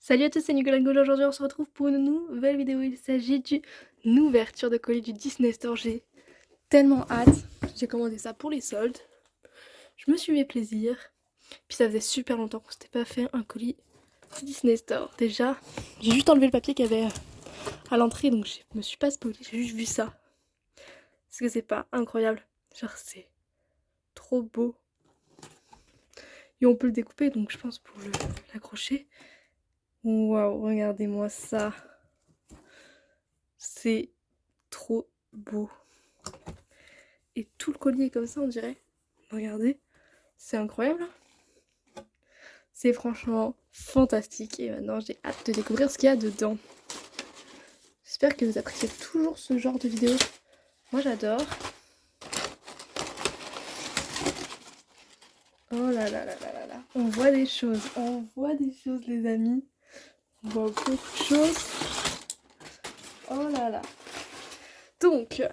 Salut à tous, c'est Nicolas Ngolo. Aujourd'hui, on se retrouve pour une nouvelle vidéo. Il s'agit d'une ouverture de colis du Disney Store. J'ai tellement hâte. J'ai commandé ça pour les soldes. Je me suis fait plaisir. Puis ça faisait super longtemps qu'on s'était pas fait un colis Disney Store. Déjà, j'ai juste enlevé le papier qu'il y avait à l'entrée, donc je me suis pas spoilée. J'ai juste vu ça. Est-ce que c'est pas incroyable? Genre, c'est trop beau. Et on peut le découper, donc je pense pour l'accrocher. Waouh, regardez-moi ça. C'est trop beau. Et tout le collier est comme ça, on dirait. Regardez, c'est incroyable. C'est franchement fantastique. Et maintenant, j'ai hâte de découvrir ce qu'il y a dedans. J'espère que vous appréciez toujours ce genre de vidéo. Moi, j'adore. Oh là là là là là là. On voit des choses. On voit des choses, les amis. On voit beaucoup de choses. Oh là là. Donc,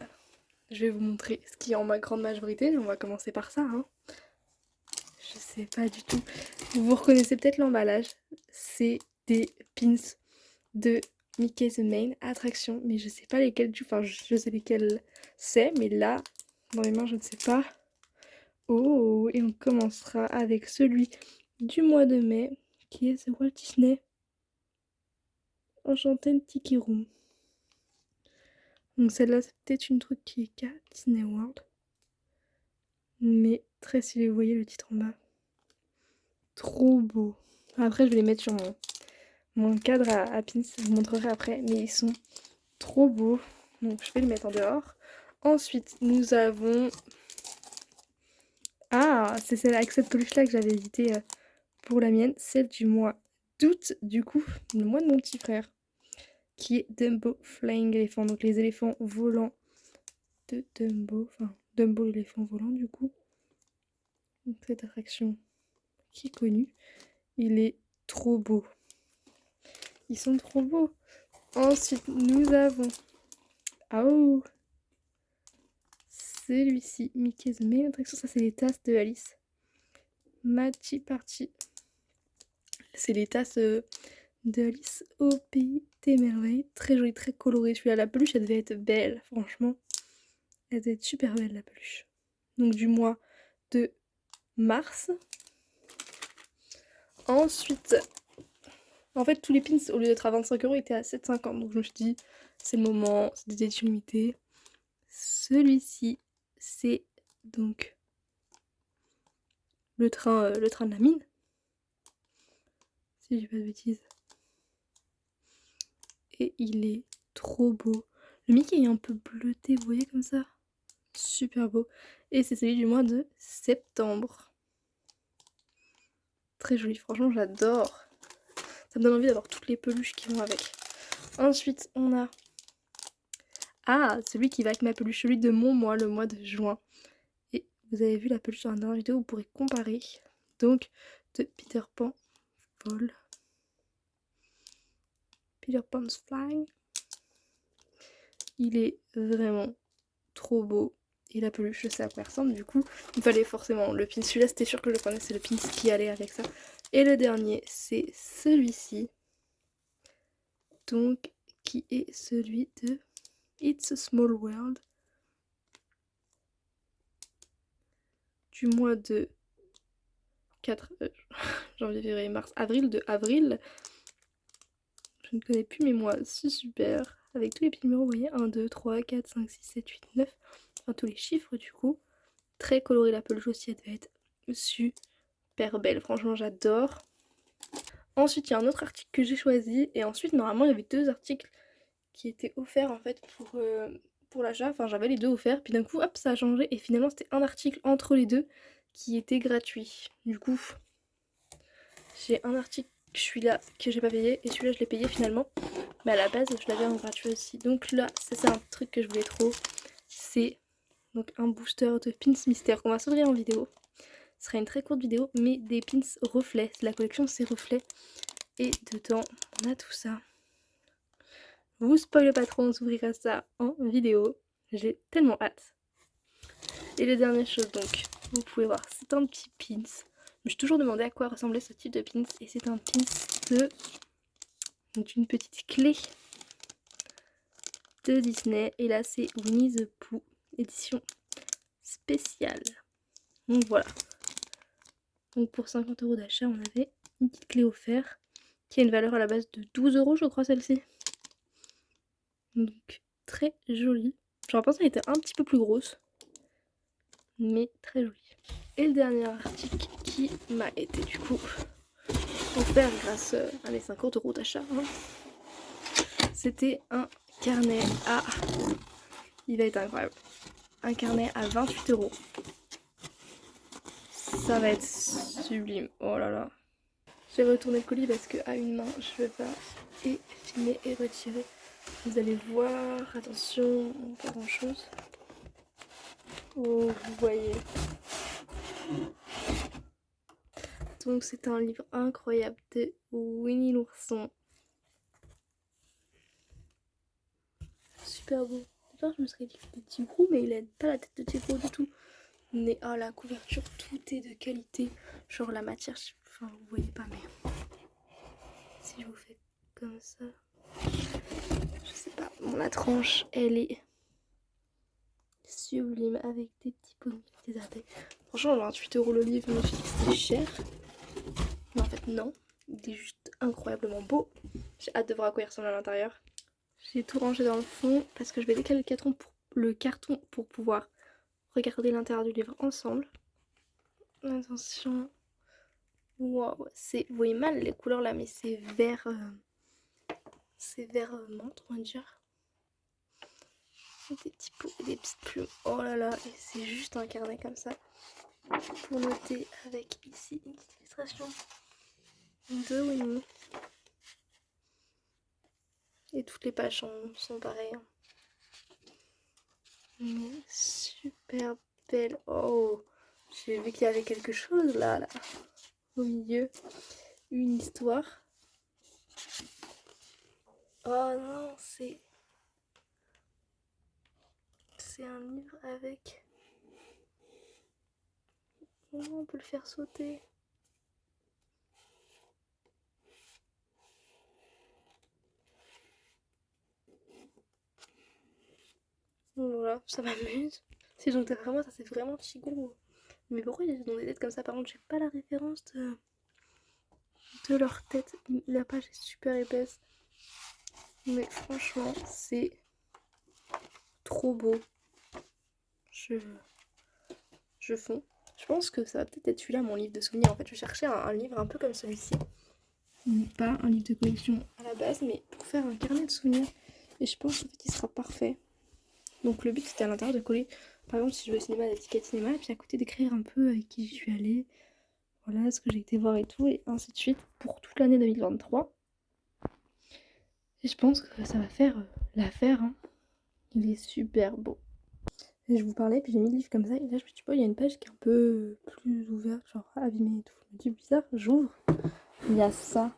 je vais vous montrer ce qui est en ma grande majorité. On va commencer par ça. Je sais pas du tout. Vous reconnaissez peut-être l'emballage. C'est des pins de Mickey the Main Attraction. Mais je sais pas lesquels du... Enfin, je sais lesquels c'est. Mais là, dans mes mains, je ne sais pas. Oh, et on commencera avec celui du mois de mai, qui est The Walt Disney Enchanted Tiki Room. Donc celle-là, c'est peut-être une truc qui est qu'à Disney World. Mais très stylé, vous voyez le titre en bas. Trop beau. Après, je vais les mettre sur mon cadre à pins, je vous montrerai après. Mais ils sont trop beaux. Donc je vais les mettre en dehors. Ensuite, nous avons... Ah, c'est celle avec cette peluche-là que j'avais hésité pour la mienne. Celle du mois d'août, du coup, le mois de mon petit frère. Qui est Dumbo Flying Elephant. Donc les éléphants volants de Dumbo. Enfin, Dumbo l'éléphant volant, du coup. Donc cette attraction qui est connue. Il est trop beau. Ils sont trop beaux. Ensuite, nous avons... Oh, celui-ci, Mickey's Main Attraction. Ça, c'est les tasses de Alice. Matchy Party. C'est les tasses de Alice au pays des merveilles. Très joli, très coloré. Celui-là, la peluche, elle devait être belle, franchement. Elle devait être super belle, la peluche. Donc du mois de mars. Ensuite, en fait, tous les pins, au lieu d'être à 25 € étaient à 7,50 €. Donc je me suis dit, c'est le moment, c'est des éditions limitées. Celui-ci, c'est donc le train de la mine. Si j'ai pas de bêtises. Et il est trop beau. Le Mickey est un peu bleuté, vous voyez comme ça? Super beau. Et c'est celui du mois de septembre. Très joli, franchement j'adore. Ça me donne envie d'avoir toutes les peluches qui vont avec. Ensuite, on a... Ah, celui qui va avec ma peluche, celui de mon mois, le mois de juin. Et vous avez vu la peluche dans la dernière vidéo, vous pourrez comparer. Donc, de Peter Pan Vol. Peter Pan's Flying. Il est vraiment trop beau. Et la peluche, je sais à quoi elle ressemble, du coup, il fallait forcément le pin. Celui-là, c'était sûr que je le prenais, c'est le pin qui allait avec ça. Et le dernier, c'est celui-ci. Donc, qui est celui de It's a Small World. Du mois de 4 janvier, février, mars, avril, de avril. Je ne connais plus mes mois, c'est super. Avec tous les petits numéros, vous voyez, 1, 2, 3, 4, 5, 6, 7, 8, 9. Enfin, tous les chiffres du coup. Très coloré, la peluche aussi, elle devait être super belle. Franchement, j'adore. Ensuite, il y a un autre article que j'ai choisi. Et ensuite, normalement, il y avait deux articles qui étaient offerts en fait pour l'achat. Enfin, j'avais les deux offerts. Puis d'un coup, hop, ça a changé. Et finalement, c'était un article entre les deux qui était gratuit. Du coup, j'ai un article, celui-là, que j'ai pas payé. Et celui-là, je l'ai payé finalement. Mais à la base, je l'avais en gratuit aussi. Donc là, c'est un truc que je voulais trop. C'est donc un booster de pins mystère qu'on va s'ouvrir en vidéo. Ce sera une très courte vidéo, mais des pins reflets. La collection, c'est reflets. Et dedans, on a tout ça. Vous spoilez pas trop, on s'ouvrira ça en vidéo. J'ai tellement hâte. Et les dernières choses, donc, vous pouvez voir, c'est un petit pins. Je me suis toujours demandé à quoi ressemblait ce type de pins. Et c'est un pins de Donc une petite clé de Disney. Et là c'est Winnie the Pooh, édition spéciale. Donc voilà. Donc pour 50 € d'achat, on avait une petite clé offerte qui a une valeur à la base de 12 € je crois celle-ci. Donc très jolie. J'aurais pensé qu'elle était un petit peu plus grosse, mais très jolie. Et le dernier article qui m'a été du coup offert grâce à mes 50 € d'achat, hein, c'était un carnet à... Il va être incroyable. Un carnet à 28 €. Ça va être sublime. Oh là là. Je vais retourner le colis parce qu'à une main, je vais pas et filmer et retirer. Vous allez voir, attention, pas grand chose. Oh, vous voyez. Donc c'est un livre incroyable de Winnie l'ourson. Super beau. D'ailleurs, je me serais dit que c'était Tigrou, mais il a pas la tête de Tigrou du tout. Mais oh, la couverture, tout est de qualité. Genre la matière, enfin vous voyez pas, mais si je vous fais comme ça, je sais pas. Bon, la tranche, elle est sublime avec des petits pommes, des abeilles. Franchement, 28 € le livre, je me suis dit que c'était cher. Mais en fait, non. Il est juste incroyablement beau. J'ai hâte de voir à quoi il ressemble à l'intérieur. J'ai tout rangé dans le fond parce que je vais décaler le carton pour pouvoir regarder l'intérieur du livre ensemble. Attention. Waouh, vous voyez mal les couleurs là, mais c'est vert. C'est vert menthe, on va dire. Des petits pots et des petites plumes. Oh là là, et c'est juste un carnet comme ça. Pour noter avec ici une petite illustration de Winnie. Et toutes les pages sont pareilles. Mais super belle. Oh, j'ai vu qu'il y avait quelque chose là, au milieu. Une histoire. Oh non, c'est un livre avec... Comment on peut le faire sauter? Voilà, ça m'amuse. Si j'en vraiment, ça c'est vraiment Tigrou. Mais pourquoi ils ont des têtes comme ça? Par contre, j'ai pas la référence de leur tête. La page est super épaisse. Mais franchement, c'est trop beau. Je fonds. Je pense que ça va peut-être être celui-là, mon livre de souvenirs. En fait, je cherchais un livre un peu comme celui-ci. Pas un livre de collection à la base, mais pour faire un carnet de souvenirs. Et je pense en fait qu'il sera parfait. Donc le but c'était à l'intérieur de coller, par exemple si je vais au cinéma, l'étiquette cinéma, et puis à côté d'écrire un peu avec qui je suis allée, voilà ce que j'ai été voir et tout, et ainsi de suite pour toute l'année 2023. Et je pense que ça va faire l'affaire, hein. Il est super beau. Et je vous parlais, puis j'ai mis le livre comme ça, et là je me dis, il y a une page qui est un peu plus ouverte, genre abîmée et tout. Je me dis, bizarre, j'ouvre, il y a ça.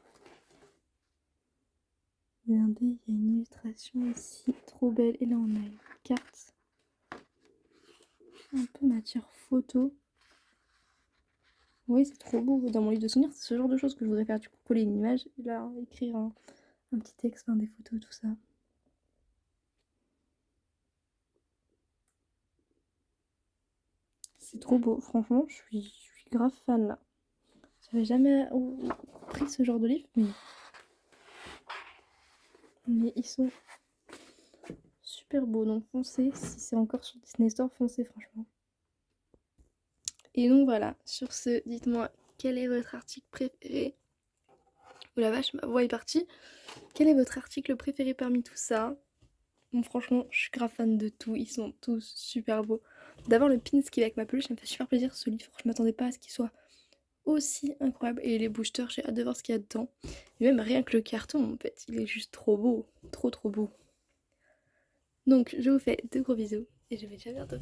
Regardez, il y a une illustration ici, trop belle. Et là on a une carte, un peu matière photo. Oui, c'est trop beau. Dans mon livre de souvenirs, c'est ce genre de choses que je voudrais faire. Du coup, coller une image et là, écrire un petit texte, des photos, tout ça. C'est trop beau. Franchement, je suis grave fan là. J'avais jamais pris ce genre de livre, mais ils sont super beaux. Donc foncez, si c'est encore sur Disney Store, foncez franchement. Et donc voilà, sur ce, dites-moi quel est votre article préféré. Oh la vache, ma voix est partie. Quel est votre article préféré parmi tout ça? Bon, franchement, je suis grave fan de tout. Ils sont tous super beaux. D'abord, le pins qui est avec ma peluche, ça me fait super plaisir ce livre. Je m'attendais pas à ce qu'il soit aussi incroyable. Et les boosters, j'ai hâte de voir ce qu'il y a dedans. Et même rien que le carton, en fait, il est juste trop beau. Trop trop beau. Donc, je vous fais de gros bisous et je vous dis à bientôt.